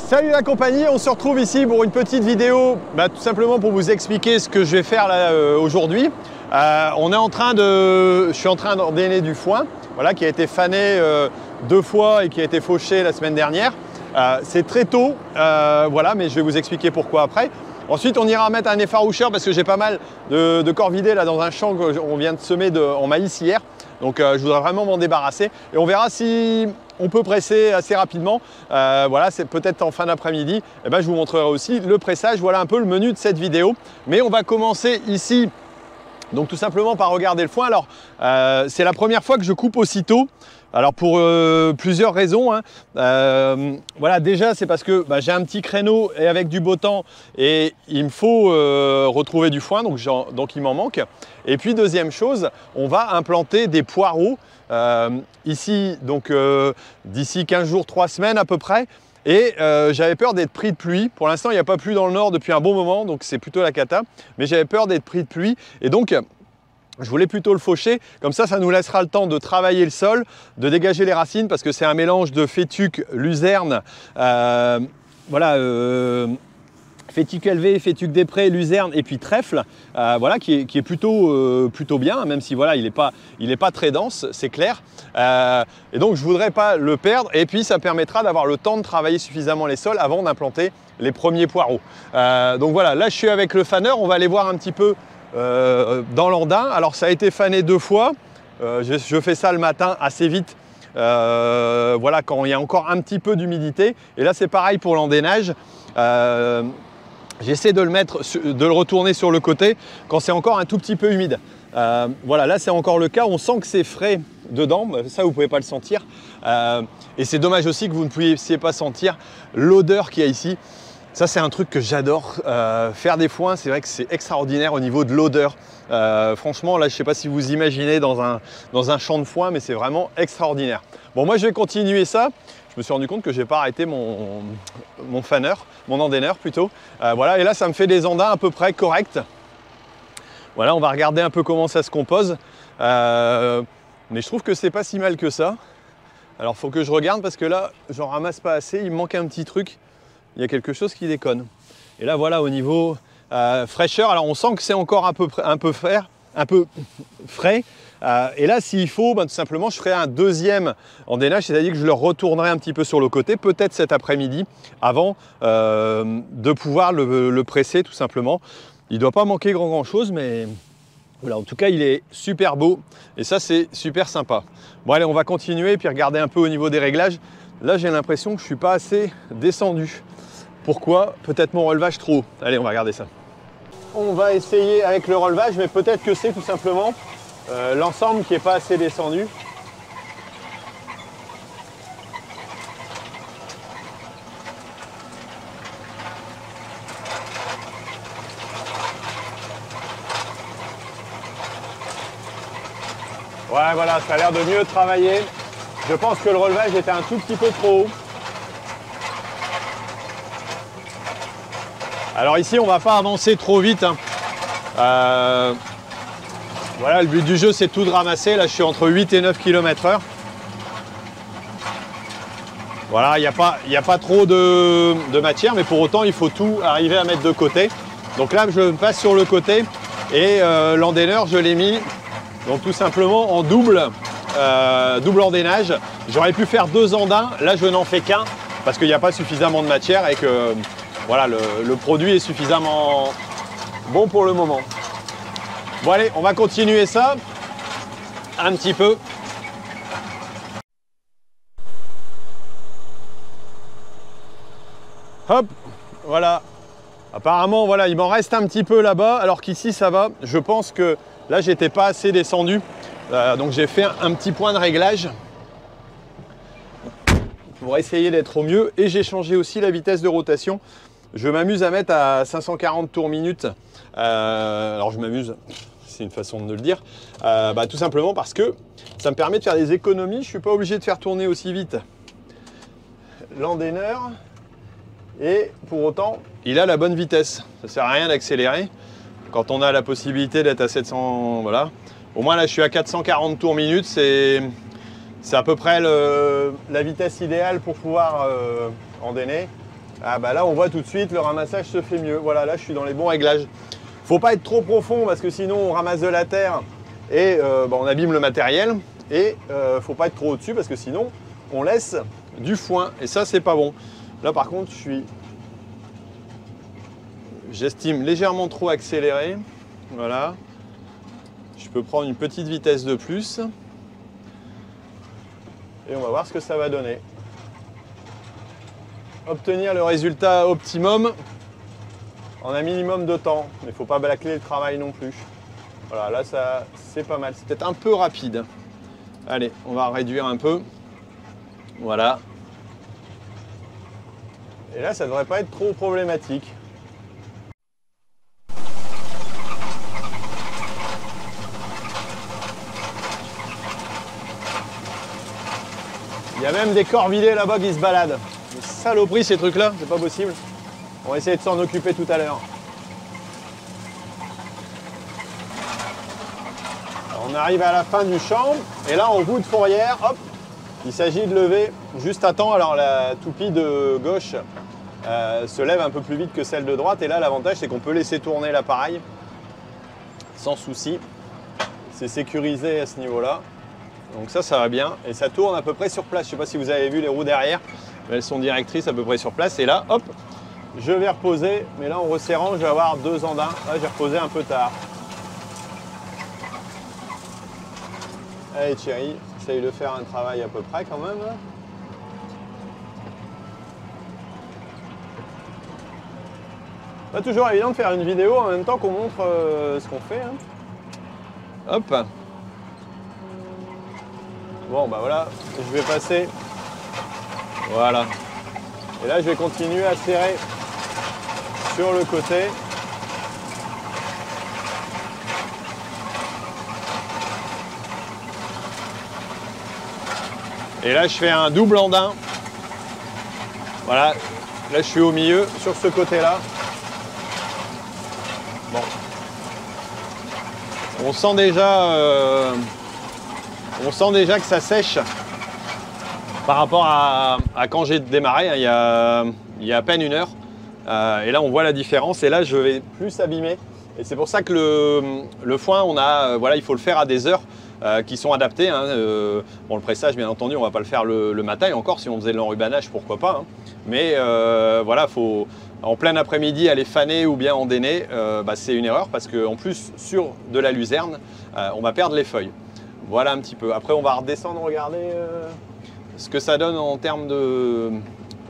Salut la compagnie, on se retrouve ici pour une petite vidéo, tout simplement pour vous expliquer ce que je vais faire là aujourd'hui. Je suis en train d'ordainer du foin, voilà, qui a été fané 2 fois et qui a été fauché la semaine dernière. C'est très tôt, voilà, mais je vais vous expliquer pourquoi après. Ensuite, on ira mettre un effaroucheur parce que j'ai pas mal de corvidés là dans un champ qu'on vient de semer en maïs hier. Donc je voudrais vraiment m'en débarrasser et on verra si on peut presser assez rapidement. Voilà, c'est peut-être en fin d'après-midi. Et je vous montrerai aussi le pressage. Voilà un peu le menu de cette vidéo. Mais on va commencer ici, donc tout simplement par regarder le foin. Alors, c'est la première fois que je coupe aussitôt. Alors pour plusieurs raisons, hein. Voilà, déjà c'est parce que j'ai un petit créneau et avec du beau temps et il me faut retrouver du foin, donc il m'en manque. Et puis deuxième chose, on va implanter des poireaux ici, donc d'ici 15 jours, 3 semaines à peu près. Et j'avais peur d'être pris de pluie. Pour l'instant, il n'y a pas plu dans le nord depuis un bon moment, donc c'est plutôt la cata. Mais j'avais peur d'être pris de pluie et donc je voulais plutôt le faucher, comme ça nous laissera le temps de travailler le sol, de dégager les racines, parce que c'est un mélange de fétuque, luzerne, voilà, fétuque élevé, fétuque des prés, luzerne et puis trèfle, voilà, qui est plutôt bien, même si voilà, il est pas très dense, c'est clair. Et donc je voudrais pas le perdre, et puis ça permettra d'avoir le temps de travailler suffisamment les sols avant d'implanter les premiers poireaux. Donc voilà, là je suis avec le faneur, on va aller voir un petit peu dans l'andin. Alors ça a été fané 2 fois, je fais ça le matin assez vite, voilà, quand il y a encore un petit peu d'humidité, et là c'est pareil pour l'andainage. J'essaie de le retourner sur le côté quand c'est encore un tout petit peu humide. Voilà, là c'est encore le cas, on sent que c'est frais dedans, ça vous ne pouvez pas le sentir, et c'est dommage aussi que vous ne puissiez pas sentir l'odeur qu'il y a ici. Ça c'est un truc que j'adore, faire des foins, c'est vrai que c'est extraordinaire au niveau de l'odeur. Franchement là je ne sais pas si vous imaginez dans un champ de foin, mais c'est vraiment extraordinaire. Bon, moi je vais continuer ça. Je me suis rendu compte que je n'ai pas arrêté mon faneur, mon andaineur plutôt. Voilà, et là ça me fait des andins à peu près corrects. Voilà, on va regarder un peu comment ça se compose. Mais je trouve que c'est pas si mal que ça. Alors il faut que je regarde parce que là j'en ramasse pas assez, il me manque un petit truc. Il y a quelque chose qui déconne. Et là voilà, au niveau fraîcheur, alors on sent que c'est encore un peu frais. Et là s'il faut, tout simplement je ferai un deuxième andainage, c'est-à-dire que je le retournerai un petit peu sur le côté, peut-être cet après-midi, avant de pouvoir le presser tout simplement. Il ne doit pas manquer grand chose, mais voilà, en tout cas il est super beau et ça c'est super sympa. Bon allez, on va continuer et puis regarder un peu au niveau des réglages. Là j'ai l'impression que je ne suis pas assez descendu. Pourquoi? Peut-être mon relevage trop haut. Allez, on va regarder ça. On va essayer avec le relevage, mais peut-être que c'est tout simplement l'ensemble qui n'est pas assez descendu. Ouais, voilà, ça a l'air de mieux travailler. Je pense que le relevage était un tout petit peu trop haut. Alors ici, on ne va pas avancer trop vite, hein. Voilà, le but du jeu, c'est tout de ramasser. Là, je suis entre 8 et 9 km/h. Voilà, il n'y a pas trop de matière, mais pour autant, il faut tout arriver à mettre de côté. Donc là, je passe sur le côté et l'andaineur, je l'ai mis donc tout simplement en double andainage. J'aurais pu faire 2 andins, là, je n'en fais qu'un parce qu'il n'y a pas suffisamment de matière et que voilà, le produit est suffisamment bon pour le moment. Bon allez, on va continuer ça un petit peu. Hop, voilà. Apparemment, voilà, il m'en reste un petit peu là-bas, alors qu'ici ça va. Je pense que là, j'étais pas assez descendu. Donc j'ai fait un petit point de réglage pour essayer d'être au mieux. Et j'ai changé aussi la vitesse de rotation. Je m'amuse à mettre à 540 tours minute. Alors je m'amuse, c'est une façon de le dire. Tout simplement parce que ça me permet de faire des économies. Je ne suis pas obligé de faire tourner aussi vite l'andaineur. Et pour autant, il a la bonne vitesse. Ça ne sert à rien d'accélérer. Quand on a la possibilité d'être à 700, voilà. Au moins là, je suis à 440 tours minute. C'est à peu près la vitesse idéale pour pouvoir andainer. Ah bah là on voit tout de suite le ramassage se fait mieux. Voilà, là je suis dans les bons réglages. Faut pas être trop profond parce que sinon on ramasse de la terre et on abîme le matériel. Et faut pas être trop au-dessus parce que sinon on laisse du foin et ça c'est pas bon. Là par contre j'estime légèrement trop accéléré. Voilà. Je peux prendre une petite vitesse de plus. Et on va voir ce que ça va donner. Obtenir le résultat optimum en un minimum de temps. Mais il ne faut pas bâcler le travail non plus. Voilà, là ça c'est pas mal. C'est peut-être un peu rapide. Allez, on va réduire un peu. Voilà. Et là, ça ne devrait pas être trop problématique. Il y a même des corvidés là-bas qui se baladent. Des saloperies ces trucs-là, c'est pas possible. On va essayer de s'en occuper tout à l'heure. On arrive à la fin du champ et là en bout de fourrière, hop, il s'agit de lever juste à temps. Alors la toupie de gauche se lève un peu plus vite que celle de droite et là l'avantage c'est qu'on peut laisser tourner l'appareil sans souci. C'est sécurisé à ce niveau-là. Donc ça va bien et ça tourne à peu près sur place. Je ne sais pas si vous avez vu les roues derrière, mais elles sont directrices à peu près sur place. Et là, hop, je vais reposer. Mais là en resserrant, je vais avoir 2 andins. Là j'ai reposé un peu tard. Allez Thierry, essaye de faire un travail à peu près quand même. Pas toujours évident de faire une vidéo en même temps qu'on montre ce qu'on fait. Hein. Hop. Bon bah voilà, je vais passer. Voilà. Et là je vais continuer à serrer sur le côté. Et là je fais un double andin. Voilà. Là je suis au milieu sur ce côté-là. Bon. On sent déjà que ça sèche par rapport à quand j'ai démarré, hein, il y a à peine 1 heure. Et là, on voit la différence. Et là, je vais plus abîmer. Et c'est pour ça que le foin, voilà, il faut le faire à des heures qui sont adaptées. Hein. Bon, le pressage, bien entendu, on ne va pas le faire le matin. Et encore, si on faisait de l'enrubanage, pourquoi pas. Hein. Mais voilà, faut en plein après-midi aller faner ou bien endainer. C'est une erreur parce qu'en plus, sur de la luzerne, on va perdre les feuilles. Voilà un petit peu. Après, on va redescendre, regarder ce que ça donne en termes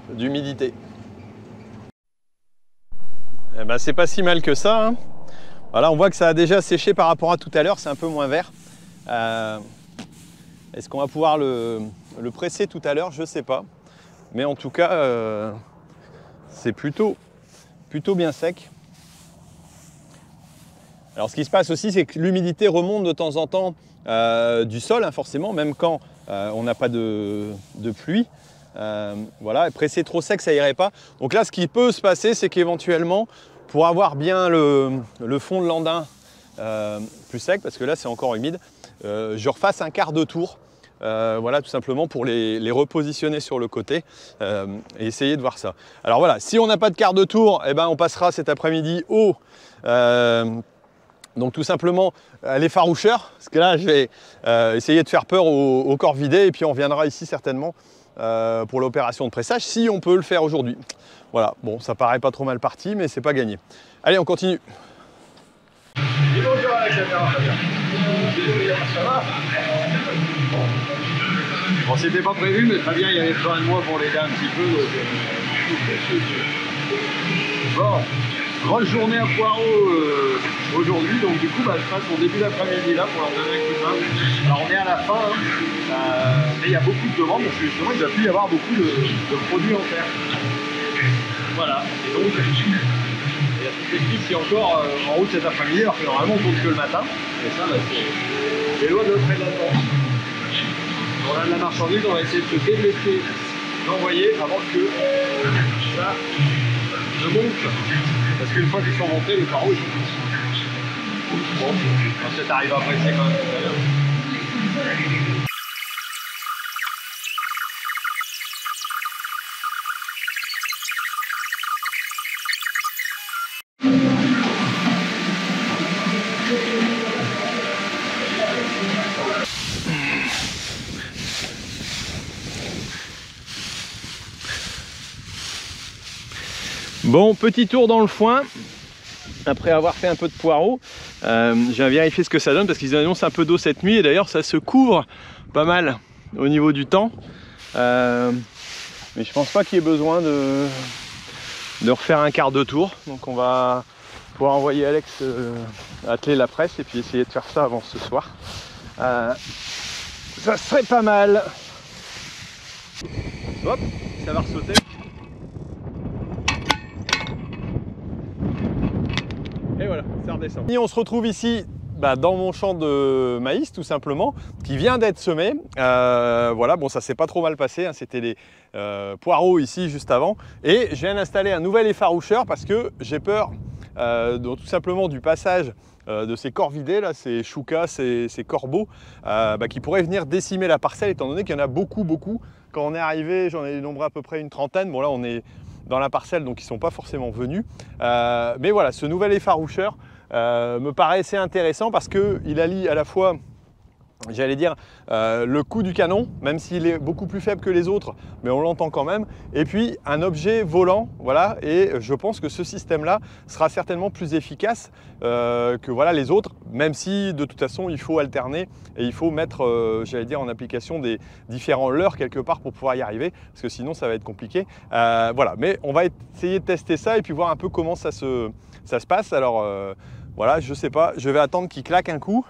d'humidité. Eh ben, c'est pas si mal que ça. Hein. Voilà, on voit que ça a déjà séché par rapport à tout à l'heure. C'est un peu moins vert. Est-ce qu'on va pouvoir le presser tout à l'heure? Je ne sais pas. Mais en tout cas, c'est plutôt bien sec. Alors, ce qui se passe aussi, c'est que l'humidité remonte de temps en temps du sol, hein, forcément, même quand on n'a pas de pluie. Voilà, et presser trop sec, ça irait pas. Donc là, ce qui peut se passer, c'est qu'éventuellement, pour avoir bien le fond de l'andin plus sec, parce que là, c'est encore humide, je refasse un quart de tour. Voilà, tout simplement pour les repositionner sur le côté et essayer de voir ça. Alors voilà, si on n'a pas de quart de tour, eh ben, on passera cet après-midi au... donc tout simplement l'effaroucheur, parce que là je vais essayer de faire peur au corps vidé et puis on reviendra ici certainement pour l'opération de pressage si on peut le faire aujourd'hui. Voilà, bon ça paraît pas trop mal parti mais c'est pas gagné. Allez on continue. Dis bonjour à la caméra. Ça va? Bon c'était pas prévu mais très bien, il y avait besoin de moi pour l'aider un petit peu. Donc, bon. Grande journée à Poireau aujourd'hui, donc du coup je passe mon début d'après-midi là pour leur donner un coup de main. Alors on est à la fin, hein, mais il y a beaucoup de demandes parce que justement il va plus y avoir beaucoup de produits en terre. Voilà, et donc il y a toute l'équipe qui est encore en route cet après-midi alors que normalement on tourne que le matin. Et ça c'est loin de près de la tente. On a de la marchandise, on va essayer de se déblaisser, d'envoyer avant que ça ne monte. Parce qu'une fois qu'ils sont montés, les parois, ils sont... Bon, quand ça arrive à presser quand même tout à l'heure. Bon, petit tour dans le foin. Après avoir fait un peu de poireaux, j'ai vérifié ce que ça donne parce qu'ils annoncent un peu d'eau cette nuit et d'ailleurs ça se couvre pas mal au niveau du temps. Mais je pense pas qu'il y ait besoin de refaire un quart de tour. Donc on va pouvoir envoyer Alex atteler la presse et puis essayer de faire ça avant ce soir. Ça serait pas mal. Hop, ça va ressauter. Et voilà, ça redescend. Et on se retrouve ici dans mon champ de maïs tout simplement, qui vient d'être semé. Voilà, bon ça s'est pas trop mal passé, hein. C'était les poireaux ici juste avant. Et je viens d'installer un nouvel effaroucheur parce que j'ai peur tout simplement du passage de ces corvidés, là, ces choucas, ces corbeaux, qui pourraient venir décimer la parcelle étant donné qu'il y en a beaucoup. Quand on est arrivé, j'en ai dénombré à peu près une trentaine. Bon là on est dans la parcelle donc ils ne sont pas forcément venus. Mais voilà, ce nouvel effaroucheur me paraissait intéressant parce qu'il allie à la fois, j'allais dire, le coup du canon, même s'il est beaucoup plus faible que les autres, mais on l'entend quand même, et puis un objet volant, voilà, et je pense que ce système-là sera certainement plus efficace que voilà, les autres, même si de toute façon il faut alterner et il faut mettre, j'allais dire, en application des différents leurres quelque part pour pouvoir y arriver, parce que sinon ça va être compliqué. Voilà, mais on va essayer de tester ça et puis voir un peu comment ça se passe. Alors voilà, je sais pas, je vais attendre qu'il claque un coup.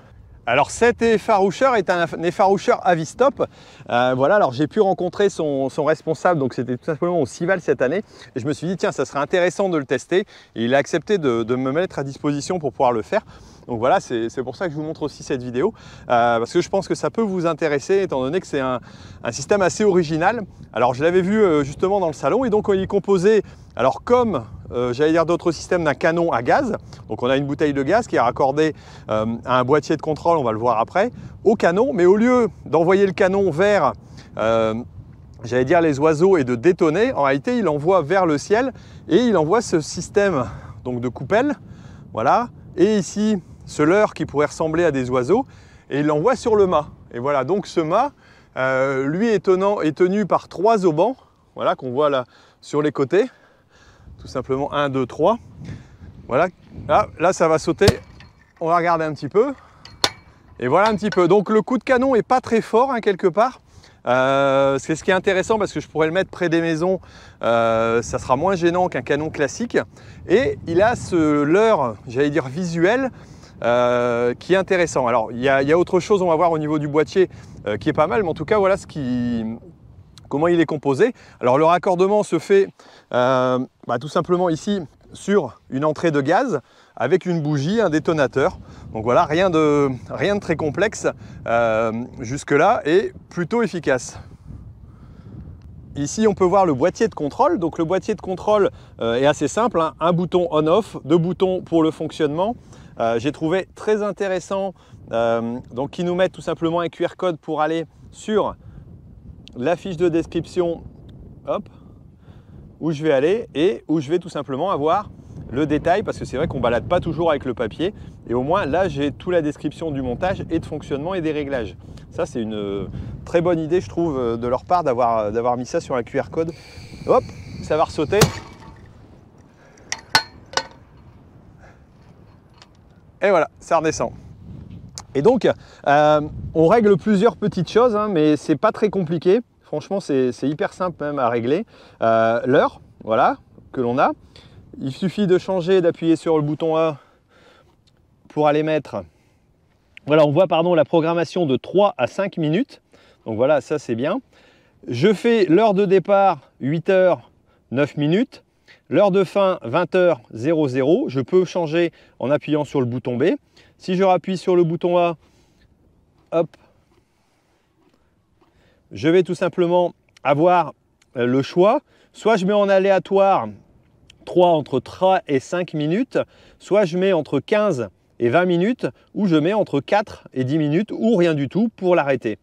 Alors cet effaroucheur est un effaroucheur Avistop. Voilà, alors j'ai pu rencontrer son responsable, donc c'était tout simplement au Cival cette année. Et je me suis dit, tiens, ça serait intéressant de le tester. Et il a accepté de me mettre à disposition pour pouvoir le faire. Donc voilà, c'est pour ça que je vous montre aussi cette vidéo, parce que je pense que ça peut vous intéresser, étant donné que c'est un système assez original. Alors je l'avais vu justement dans le salon, et donc il est composé, alors comme j'allais dire d'autres systèmes, d'un canon à gaz. Donc on a une bouteille de gaz qui est raccordée à un boîtier de contrôle, on va le voir après, au canon. Mais au lieu d'envoyer le canon vers, j'allais dire, les oiseaux et de détonner, en réalité il envoie vers le ciel et il envoie ce système donc de coupelle, voilà, et ici ce leurre qui pourrait ressembler à des oiseaux, et il l'envoie sur le mât. Et voilà, donc ce mât, lui est tenu par 3 aubans, voilà, qu'on voit là sur les côtés. Tout simplement 1, 2, 3. Voilà, là ça va sauter. On va regarder un petit peu. Et voilà un petit peu. Donc le coup de canon n'est pas très fort, hein, quelque part. C'est ce qui est intéressant parce que je pourrais le mettre près des maisons. Ça sera moins gênant qu'un canon classique. Et il a ce leurre, j'allais dire visuel, qui est intéressant. Alors il y a autre chose, on va voir au niveau du boîtier, qui est pas mal. Mais en tout cas, voilà comment il est composé. Alors le raccordement se fait tout simplement ici sur une entrée de gaz avec une bougie, un détonateur. Donc voilà, rien de très complexe jusque là, et plutôt efficace. Ici on peut voir le boîtier de contrôle. Donc le boîtier de contrôle est assez simple, hein. Un bouton on-off, 2 boutons pour le fonctionnement. J'ai trouvé très intéressant donc qui nous met tout simplement un QR code pour aller sur la fiche de description, hop, où je vais aller et où je vais tout simplement avoir le détail, parce que c'est vrai qu'on ne balade pas toujours avec le papier, et au moins là j'ai toute la description du montage et de fonctionnement et des réglages. Ça c'est une très bonne idée, je trouve, de leur part d'avoir mis ça sur un QR code. Hop, ça va ressauter. Et voilà, ça redescend. Et donc, on règle plusieurs petites choses, hein, mais c'est pas très compliqué. Franchement, c'est hyper simple même à régler. L'heure, voilà, que l'on a. Il suffit de changer, d'appuyer sur le bouton A pour aller mettre. Voilà, on voit, pardon, la programmation de 3 à 5 minutes. Donc voilà, ça c'est bien. Je fais l'heure de départ, 8 h 9 minutes. L'heure de fin, 20 h 00. Je peux changer en appuyant sur le bouton B. Si je rappuie sur le bouton A, hop, je vais tout simplement avoir le choix. Soit je mets en aléatoire entre 3 et 5 minutes, soit je mets entre 15 et 20 minutes, ou je mets entre 4 et 10 minutes, ou rien du tout pour l'arrêter.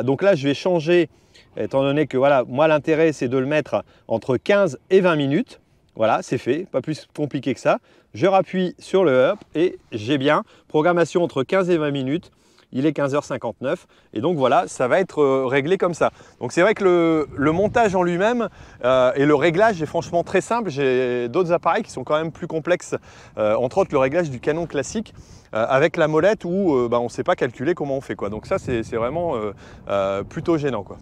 Donc là, je vais changer, étant donné que voilà, moi l'intérêt c'est de le mettre entre 15 et 20 minutes. Voilà, c'est fait, pas plus compliqué que ça. Je rappuie sur le up et j'ai bien programmation entre 15 et 20 minutes. il est 15h59 et donc voilà, ça va être réglé comme ça. Donc c'est vrai que le montage en lui-même et le réglage est franchement très simple. J'ai d'autres appareils qui sont quand même plus complexes, entre autres le réglage du canon classique avec la molette où on ne sait pas calculer comment on fait quoi. Donc ça c'est vraiment plutôt gênant quoi.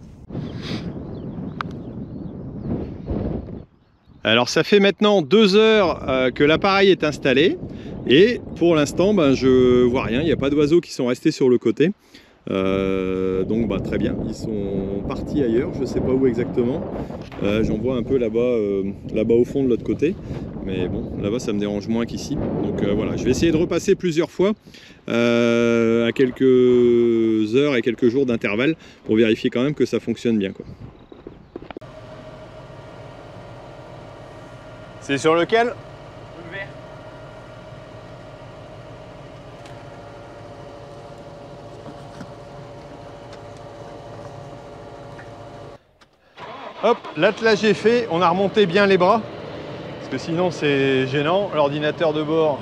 Alors ça fait maintenant 2 heures que l'appareil est installé et pour l'instant je vois rien, il n'y a pas d'oiseaux qui sont restés sur le côté. Donc très bien, ils sont partis ailleurs, je ne sais pas où exactement. J'en vois un peu là-bas au fond de l'autre côté. Mais bon, là-bas ça me dérange moins qu'ici. Donc voilà, je vais essayer de repasser plusieurs fois à quelques heures et quelques jours d'intervalle pour vérifier quand même que ça fonctionne bien quoi. C'est sur lequel? Le vert. Hop, l'attelage est fait, on a remonté bien les bras, parce que sinon c'est gênant. L'ordinateur de bord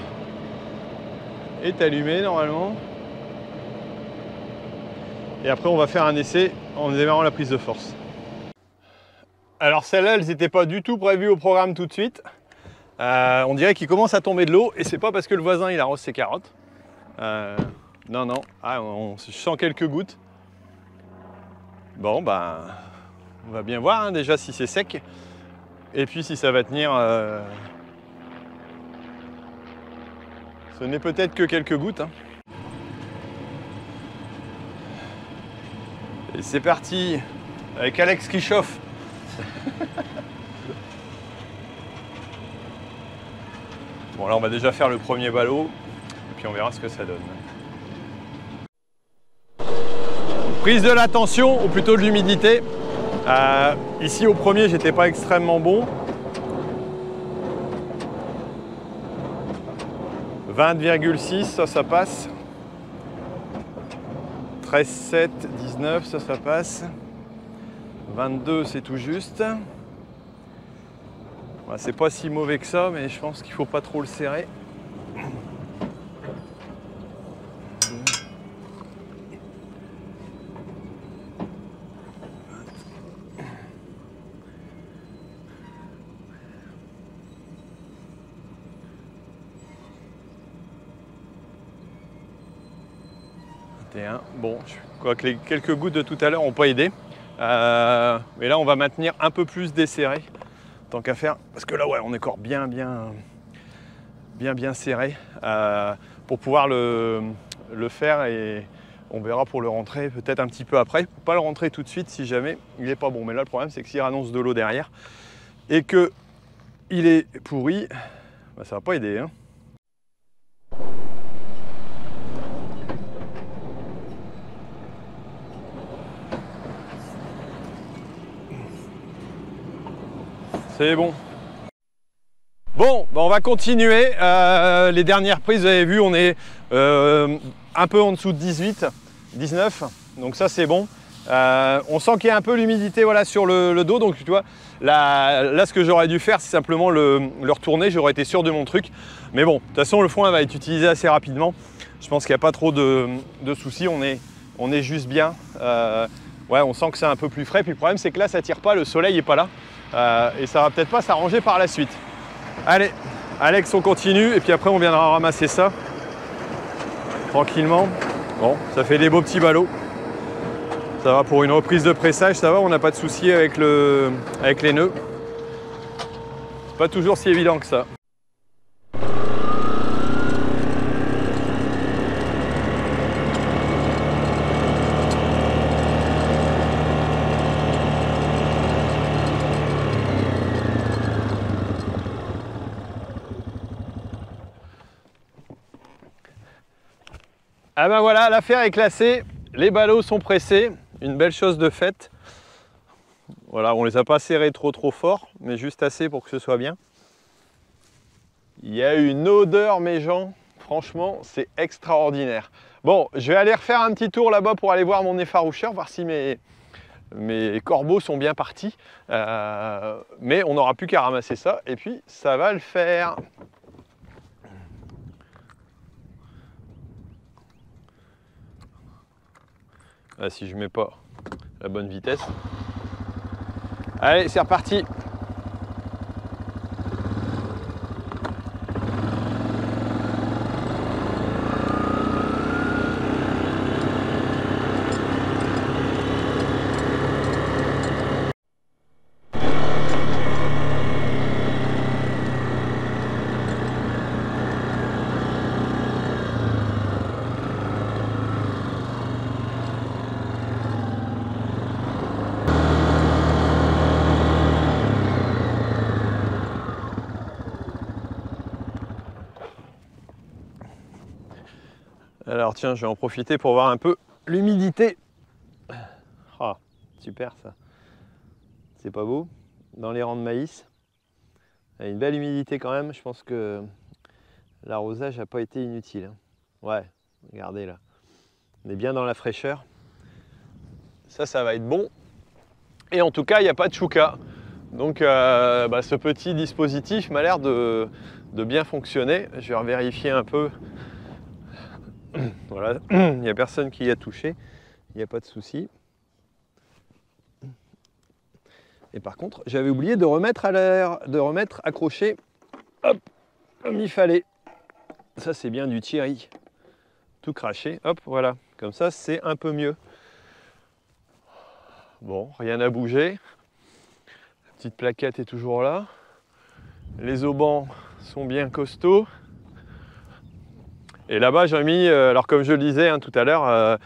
est allumé normalement. Et après on va faire un essai en démarrant la prise de force. Alors celles-là, elles n'étaient pas du tout prévues au programme tout de suite. On dirait qu'il commence à tomber de l'eau et c'est pas parce que le voisin il arrose ses carottes. Non, non, on sent quelques gouttes. Bon, on va bien voir déjà si c'est sec et puis si ça va tenir. Ce n'est peut-être que quelques gouttes. Et c'est parti avec Alex qui chauffe. Bon là on va déjà faire le premier ballot et puis on verra ce que ça donne. Prise de la tension ou plutôt de l'humidité. Ici au premier j'étais pas extrêmement bon. 20,6 ça passe. 13,7, 19 ça passe. 22 c'est tout juste. C'est pas si mauvais que ça, mais je pense qu'il faut pas trop le serrer. Bon, je crois que les quelques gouttes de tout à l'heure n'ont pas aidé. Mais là, on va maintenir un peu plus desserré, tant qu'à faire. Parce que là, ouais, on est encore bien serré pour pouvoir le faire. Et on verra pour le rentrer peut-être un petit peu après. Faut pas le rentrer tout de suite si jamais il n'est pas bon. Mais là, le problème, c'est que s'il annonce de l'eau derrière et que il est pourri, ça va pas aider. Hein. C'est bon. Bon, on va continuer. Les dernières prises, vous avez vu, on est un peu en dessous de 18, 19. Donc ça, c'est bon. On sent qu'il y a un peu l'humidité voilà, sur le dos. Donc tu vois, là ce que j'aurais dû faire, c'est simplement le retourner. J'aurais été sûr de mon truc. Mais bon, de toute façon, le foin va être utilisé assez rapidement. Je pense qu'il n'y a pas trop de soucis. On est juste bien. Ouais, on sent que c'est un peu plus frais. Puis le problème, c'est que là, ça ne tire pas. Le soleil n'est pas là. Et ça va peut-être pas s'arranger par la suite. Allez, Alex, on continue et puis après on viendra ramasser ça tranquillement. Bon, ça fait des beaux petits ballots. Ça va pour une reprise de pressage, ça va, on n'a pas de souci avec les nœuds. Pas toujours si évident que ça. Ah ben voilà, l'affaire est classée, les ballots sont pressés, une belle chose de faite. Voilà, on les a pas serrés trop fort, mais juste assez pour que ce soit bien. Il y a une odeur, mes gens, franchement, c'est extraordinaire. Bon, je vais aller refaire un petit tour là-bas pour aller voir mon effaroucheur, voir si mes corbeaux sont bien partis. Mais on n'aura plus qu'à ramasser ça, et puis ça va le faire. Ah, si je mets pas la bonne vitesse. Allez, c'est reparti. Alors tiens, je vais en profiter pour voir un peu l'humidité. Ah, super ça. C'est pas beau? Dans les rangs de maïs. Il y a une belle humidité quand même. Je pense que l'arrosage n'a pas été inutile. Ouais, regardez là. On est bien dans la fraîcheur. Ça va être bon. Et en tout cas, il n'y a pas de chouka. Donc ce petit dispositif m'a l'air de bien fonctionner. Je vais vérifier un peu. Voilà, il n'y a personne qui y a touché, il n'y a pas de souci. Et par contre, j'avais oublié de remettre à l'air, de remettre accroché, hop, comme il fallait. Ça c'est bien du Thierry. Tout craché, hop, voilà, comme ça c'est un peu mieux. Bon, rien n'a bougé. La petite plaquette est toujours là. Les aubans sont bien costauds. Et là-bas, j'ai mis, alors comme je le disais hein, tout à l'heure,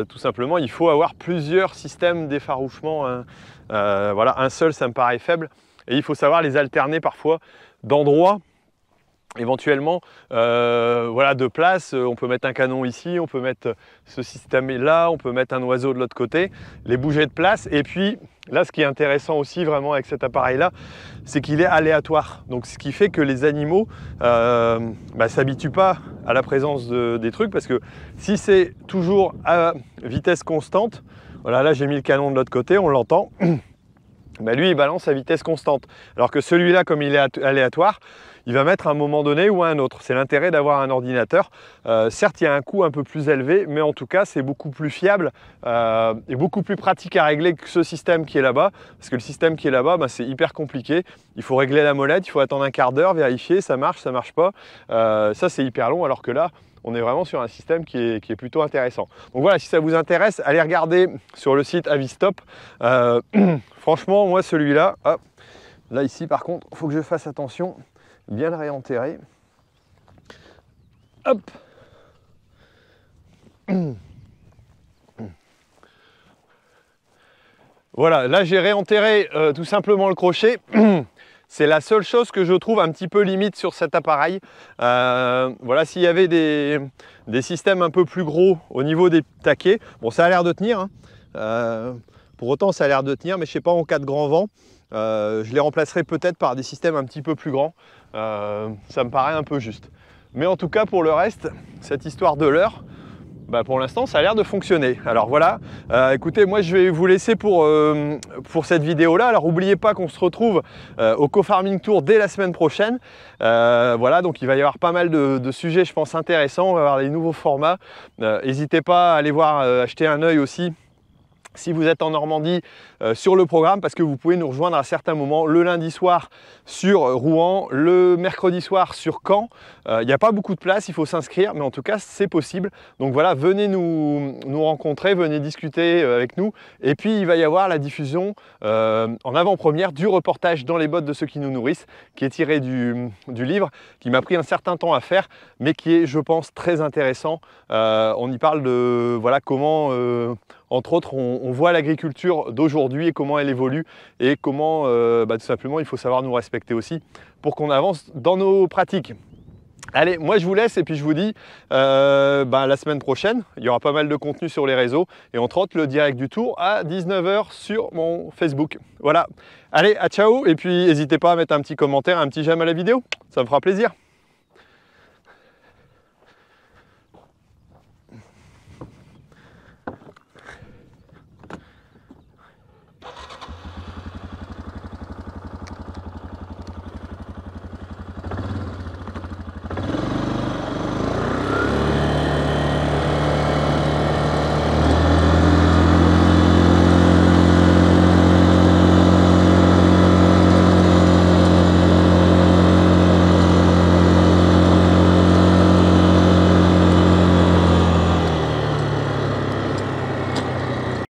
tout simplement, il faut avoir plusieurs systèmes d'effarouchement. Hein. Voilà, un seul, ça me paraît faible. Et il faut savoir les alterner parfois d'endroits, éventuellement, voilà, de place. On peut mettre un canon ici, on peut mettre ce système là, on peut mettre un oiseau de l'autre côté, les bouger de place. Et puis, là, ce qui est intéressant aussi vraiment avec cet appareil-là, c'est qu'il est aléatoire. Donc, ce qui fait que les animaux s'habituent pas à la présence des trucs, parce que si c'est toujours à vitesse constante, voilà, là j'ai mis le canon de l'autre côté, on l'entend, lui il balance à vitesse constante. Alors que celui-là, comme il est aléatoire, il va mettre à un moment donné ou à un autre. C'est l'intérêt d'avoir un ordinateur. Certes, il y a un coût un peu plus élevé, mais en tout cas, c'est beaucoup plus fiable et beaucoup plus pratique à régler que ce système qui est là-bas. Parce que le système qui est là-bas, c'est hyper compliqué. Il faut régler la molette, il faut attendre un quart d'heure, vérifier, ça marche pas. Ça, c'est hyper long, alors que là, on est vraiment sur un système qui est plutôt intéressant. Donc voilà, si ça vous intéresse, allez regarder sur le site Avistop. Franchement, moi, celui-là, là, ici, par contre, il faut que je fasse attention. Bien le réenterrer. Hop. Voilà, là j'ai réenterré tout simplement le crochet. C'est la seule chose que je trouve un petit peu limite sur cet appareil. Voilà, s'il y avait des systèmes un peu plus gros au niveau des taquets, bon, ça a l'air de tenir. Hein. Pour autant, ça a l'air de tenir, mais je ne sais pas, en cas de grand vent, je les remplacerai peut-être par des systèmes un petit peu plus grands. Ça me paraît un peu juste. Mais en tout cas, pour le reste, cette histoire de l'heure, pour l'instant, ça a l'air de fonctionner. Alors voilà, écoutez, moi je vais vous laisser pour cette vidéo-là. Alors n'oubliez pas qu'on se retrouve au Co-Farming Tour dès la semaine prochaine. Voilà, donc il va y avoir pas mal de sujets, je pense, intéressants. On va avoir les nouveaux formats. N'hésitez pas à aller voir, acheter un œil aussi, si vous êtes en Normandie, sur le programme, parce que vous pouvez nous rejoindre à certains moments, le lundi soir sur Rouen, le mercredi soir sur Caen. Il n'y a pas beaucoup de place, il faut s'inscrire, mais en tout cas c'est possible. Donc voilà, venez nous rencontrer, venez discuter avec nous. Et puis il va y avoir la diffusion en avant-première du reportage dans les bottes de ceux qui nous nourrissent, qui est tiré du livre, qui m'a pris un certain temps à faire, mais qui est, je pense, très intéressant. On y parle de voilà, comment, entre autres, on voit l'agriculture d'aujourd'hui et comment elle évolue, et comment tout simplement il faut savoir nous respecter aussi pour qu'on avance dans nos pratiques. Allez, moi je vous laisse et puis je vous dis la semaine prochaine, il y aura pas mal de contenu sur les réseaux, et entre autres le direct du tour à 19 h sur mon Facebook. Voilà, allez, à ciao, et puis n'hésitez pas à mettre un petit commentaire, un petit j'aime à la vidéo, ça me fera plaisir.